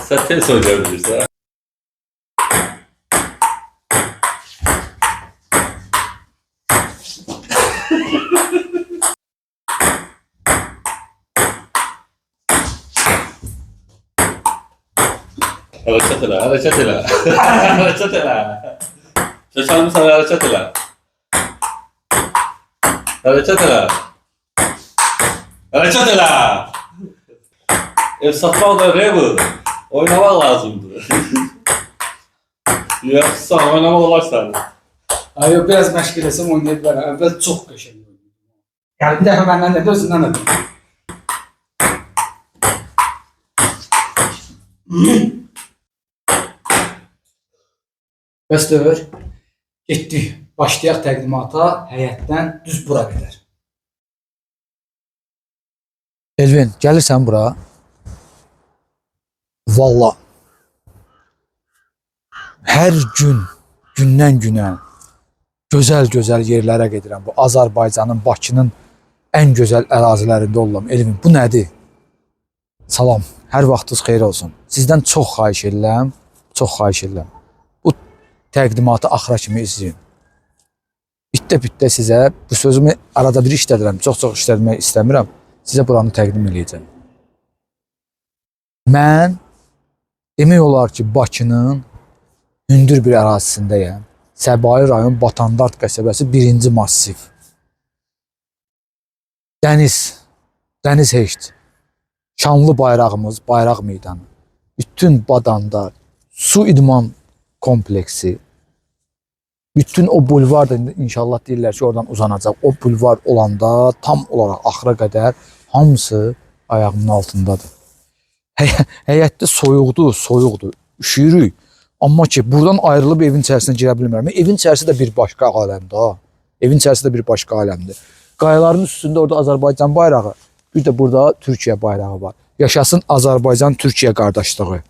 Sen tez oynayabilirsin ha. Hareket ele, hareket ele. Hareket ele. Şaşalım sana hareket ele. Hareket ele. Hareket ele. Ev satmak da ne bu? Oynamak lazımdı. Yoksa oynamak olarsan. Ay yok, biraz məşq eləsəm oynayıb verəm. Əvvəl çox qəşəng oynayırdım. Yəni bir dəfə məndən də özündən də. Bəs dövr. Getdik. Başlayaq təqdimata həyətdən düz bura qədər. Elvin, gəlirsən bura? Valla. Hər gün, gündən günə gözəl yerlərə gedirəm. Bu Azərbaycanın, Bakının ən gözəl ərazilərində oluram. Elvin, bu nədir? Salam, hər vaxtınız xeyir olsun. Sizdən çox xahiş edirəm, Bu təqdimatı axıra kimi izləyin. Bitdə sizə, bu sözümü arada bir işlədirəm, çox işlətmək istəmirəm. Sizə buranı təqdim edəcəm. Mən demək olar ki, Bakının hündür bir ərazisindəyəm. Səbail rayon Batandart qəsəbəsi 1-ci massiv. Dəniz heçd. Şanlı bayrağımız, bayraq meydanı. Bütün Badandart, su idman kompleksi. Bütün o bulvar da inşallah deyirlər ki, oradan uzanacaq. O bulvar olanda tam olaraq axıra qədər hamısı ayağımın altındadır. Həyətdə soyuqdur, üşüyürük. Amma ki, buradan ayrılıb evin içərisinə girə bilmirəm. Evin içərisi də bir başqa aləmdir. Qayaların üstündə orada Azərbaycan bayrağı, bir də burada Türkiyə bayrağı var. Yaşasın Azərbaycan-Türkiyə qardaşlığı.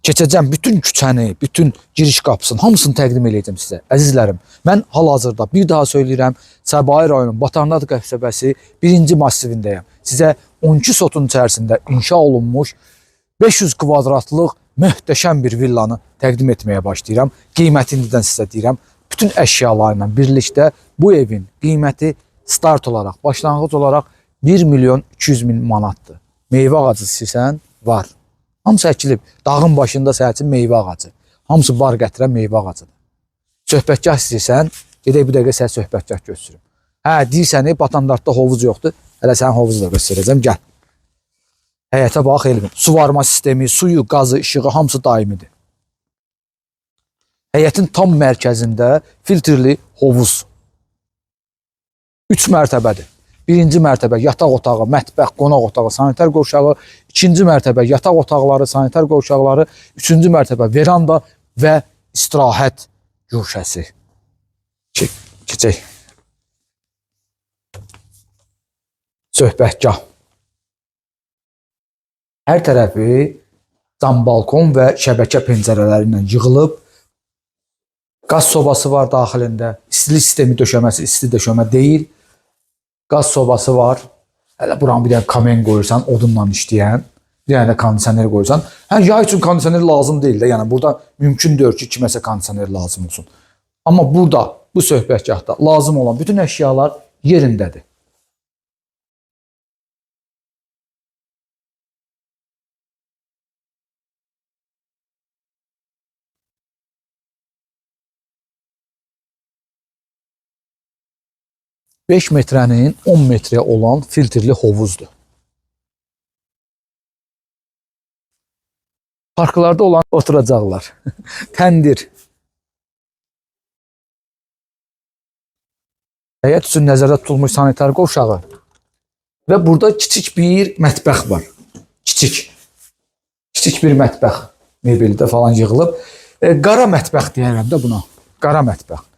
Keçəcəm bütün küçəni, bütün giriş qapısını, hamısını təqdim edəcəm sizə. Əzizlərim, mən hal-hazırda bir daha söyləyirəm, Səbail rayonun Batandart qəsəbəsi 1-ci massivindəyəm. Sizə 12 sotun içərisində inşa olunmuş 500 kvadratlıq möhtəşəm bir villanı təqdim etməyə başlayıram. Qiymətindən sizə deyirəm. Bütün əşyalarla birlikdə bu evin qiyməti start olaraq, başlanğıc olaraq 1.200.000 manatdır. Meyvə ağacı istəyirsən, var. Hamısı əkilib. Dağın başında səhətin meyvə ağacı. Hamısı bar gətirən meyvə ağacıdır. Söhbətgah istəyirsən, gedək bu dəqiqə sənə söhbətgah göstərim. Deyirsən, Batandartda hovuz yoxdur. Hələ sənin hovuzu da göstərəcəm, gəl. Həyətə bax, Elvin. Su varma sistemi, suyu, qazı, işığı hamısı daimidir. Həyətin tam mərkəzində filtrli hovuz. 3 mərtəbədir. 1-ci mərtəbə yataq otağı, mətbəx, qonaq otağı, sanitar qovşağı, 2-ci mərtəbə yataq otaqları, sanitar qovşaqları, 3-cü mərtəbə veranda və istirahət güşəsi. Keçək. Söhbətgah. Hər tərəfi cam balkon və şəbəkə pəncərələri ilə yığılıb. Qaz sobası var daxilində. İstilik sistemi döşəməsi, isti döşəmə deyil. Qaz sobası var. Hələ buranı bir dənə kamen qoyursan, odunla işləyən. Bir dənə də kondisioner qoyursan. Yay üçün kondisioner lazım deyil də. Yəni burada mümkün deyil ki, kiməsə kondisioner lazım olsun. Amma burada, bu söhbətgahda lazım olan bütün əşyalar yerindədir. Beş metrənin 10 metrəyə olan filtrli hovuzdur. Parklarda olan oturacaqlar. Təndir. Həyət üçün nəzərdə tutulmuş sanitar qovşağı. Və burada kiçik bir mətbəx var. Kiçik bir mətbəx. Mebeldə falan yığılıb. Qara mətbəx deyərəm də buna. Qara mətbəx.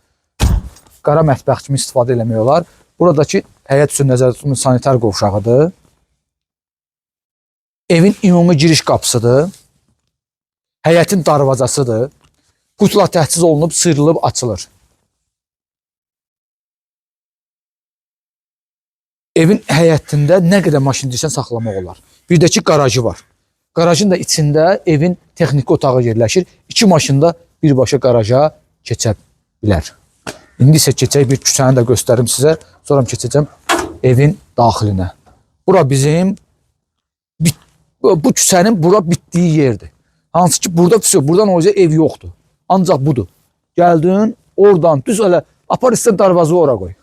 Qara mətbəx kimi istifadə eləmək olar. Buradakı həyət üçün nəzərdə tutulmuş sanitar qovşağıdır. Evin ümumi giriş qapısıdır. Həyətin darvazasıdır. Qutla təchiz olunub, sıyrılıb, açılır. evin həyətində nə qədər maşın deyirsən saxlamaq olar. Bir də ki, qarajı var. Qarajın da içində evin texniki otağı yerləşir. 2 maşın da birbaşa qaraja keçə bilər. İndi isə keçək bir küçəni də göstərim sizə. Sonra keçəcəm evin daxilinə. Bura bizim bu küçənin bura bitdiyi yerdir. Hansı ki burada buradan o ev yoxdur. Ancaq budur. Gəldin, oradan düz elə apar istə darvazı ora qoy.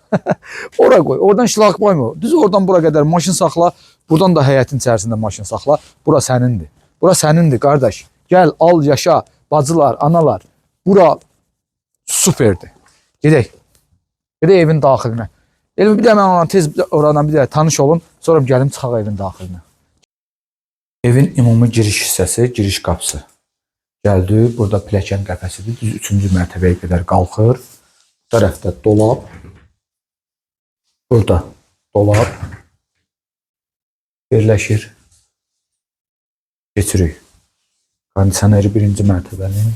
Ora qoy. Oradan şlaq qoyma. Düz oradan bura qədər maşın saxla. Buradan da həyətin içərisində maşın saxla. Bura sənindir. Bura sənindir qardaş. Gəl, al, yaşa. Bacılar, analar. Bura superdir. Gedək. Gedək evin daxilinə. Elmi bir də mən ona tez oradan bir də tanış olun. Sonra gəlim çıxaq evin daxilinə. Evin ümumi giriş hissəsi, giriş qapısı. Gəldi, burada pilləkən qəfəsidir. Düz 3-cü mərtəbəyə qədər qalxır. Bu tərəfdə dolab. Burada dolab. Birləşir. Keçirik. Kondisioneri 1-ci mərtəbənin.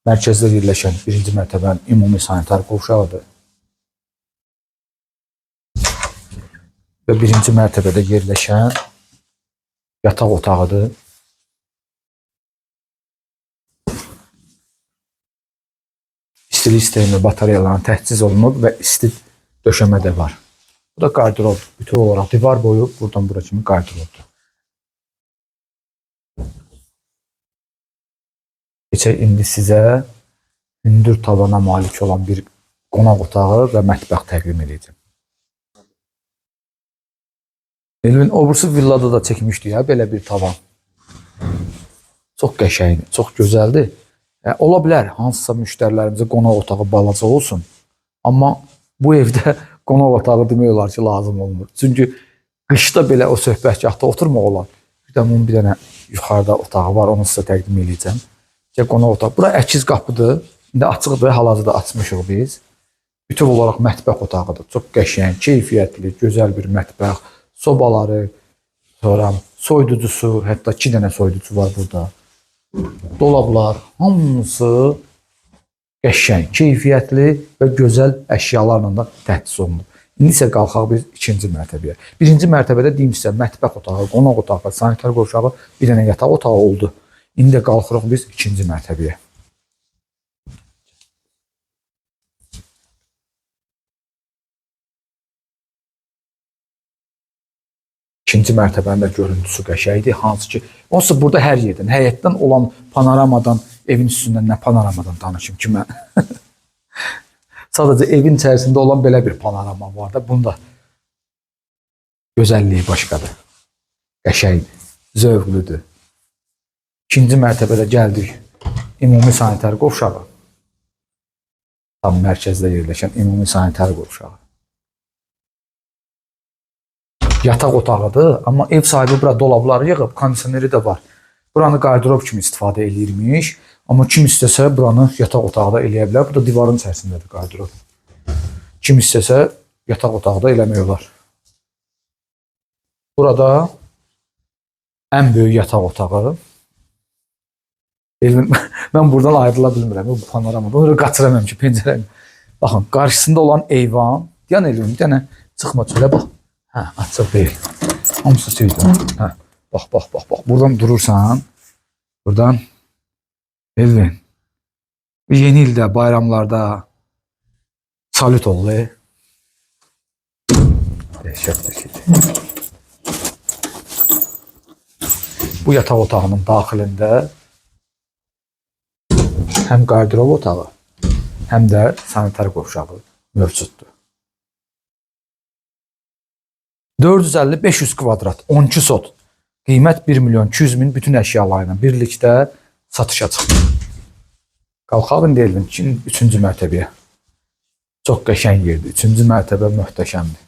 Mərkəzdə yerləşən 1-ci mərtəbənin ümumi sanitar qovşağıdır. Və 1-ci mərtəbədə yerləşən yataq otağıdır. İstilik sistemi batareyalarla təchiz olunub və isti döşəmə də var. Bu da qardirob. Bütün olaraq divar boyu buradan bura kimi qardirobdur. Keçək indi sizə hündür tavana malik olan bir qonaq otağı və mətbəx təqdim edəcəm. Elvin obursu villada da çəkmişdik ya belə bir tavan. Çox qəşəngdir, çox gözəldir. Ola bilər hansısa müştərilərimizə qonaq otağı balaca olsun. Amma bu evdə qonaq otağı demək olar ki, lazım olmur. Çünki qışda belə o söhbətgahda oturmaq olar. Bir də bunun bir dənə yuxarıda otağı var, onu sizə təqdim edəcəm. Qonaq otağı. Bura əkiz qapıdır. İndi açıqdır, hal-hazırda açmışıq biz. Bütün olaraq mətbəx otağıdır. Çox qəşəng, keyfiyyətli, gözəl bir mətbəx. Sobaları, sonra soyuducusu, hətta 2 dənə soyuducu var burada. Dolablar, hamısı qəşəng, keyfiyyətli və gözəl əşyalarla da təchiz olunub. İndi isə qalxaq biz 2-ci mərtəbəyə. 1-ci mərtəbədə deyim sizə mətbəx otağı, qonaq otağı, sanitar qovşağı, bir dənə yataq otağı oldu. İndi də qalxırıq biz 2-ci mərtəbəyə. İkinci mərtəbənin də görüntüsü qəşəngdir. Hansı ki, onsuz burada hər yerdən, həyətdən olan panoramadan, evin üstündən nə panoramadan danışım ki mən. Sadəcə evin içərisində olan belə bir panorama var da, bunda gözəlliyi başqadır. Qəşəngdir, zövqlüdür. İkinci mərtəbədə gəldik. Ümumi sanitar qovşağı. Tam mərkəzdə yerləşən ümumi sanitar qovşağı. Yataq otağıdır, amma ev sahibi bura dolabları yığıb, kondisioneri də var. Buranı qardirob kimi istifadə eləyirmiş, amma kim istəsə buranı yataq otağı da eləyə bilər. Bu da divarın içərisindədir qardirob. Kim istəsə yataq otağı da eləmək olar. Burada ən böyük yataq otağı. Mən buradan ayrıla bilmirəm bu panoramada. Onu qaçıramam ki, pəncərəni. Baxın, qarşısında olan eyvan. Yan Elvin, bir dənə çıxma çölə bax. Hə, açıq deyil. Hamısı tüydür. Hə, bax. Buradan durursan, buradan Elvin. Yeni ildə, bayramlarda salut ol. Dəhşət bir şeydir. Bu yataq otağının daxilində həm qardirob otağı, həm də sanitar qovşağı mövcuddur. 450-500 kvadrat, 12 sot. Qiymət 1.200.000 bütün əşyalarla birlikdə satışa çıxdı. Qalxaq indi Elvin 3-cü mərtəbəyə. Çox qəşəng yerdir. 3-cü mərtəbə möhtəşəmdir.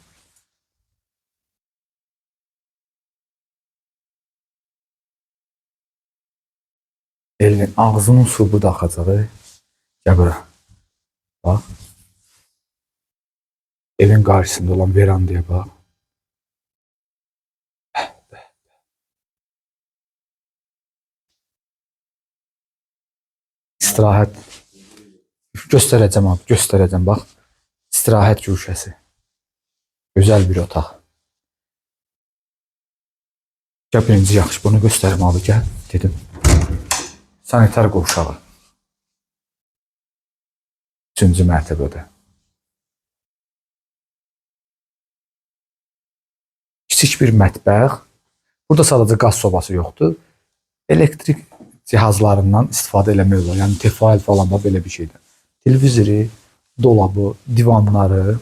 Elvin ağzının su bu da axacağı. Gəl bura. Bax. Evin qarşısında olan verandaya bax. İstirahət. Göstərəcəm abi, göstərəcəm bax. İstirahət güşəsi. Gözəl bir otaq. Gəl birinci yaxşı bunu göstərim abi gəl dedim. Sanitar qovşağı. 3-cü mərtəbədə. Kiçik bir mətbəx. Burada sadəcə qaz sobası yoxdur. Elektrik cihazlarından istifadə eləmək olar. Yəni Tefal falan da belə bir şeydir. Televizoru, dolabı, divanları.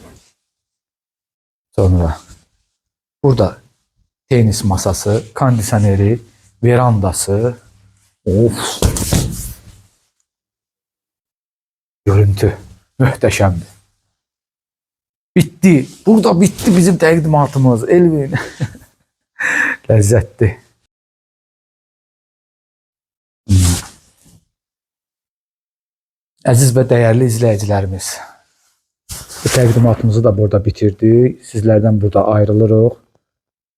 Sonra burada tenis masası, kondisioneri, verandası. Of. Görüntü möhtəşəmdir. Bitti. Burada bitti bizim təqdimatımız. Elvin. Ləzzətli. Əziz və dəyərli izləyicilərimiz, bu təqdimatımızı da burada bitirdik. Sizlərdən burada ayrılırıq.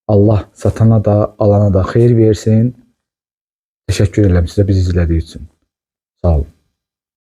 Allah satana da, alana da xeyir versin. Təşəkkür edirəm sizə bizi izlədiyi üçün. Sağ olun.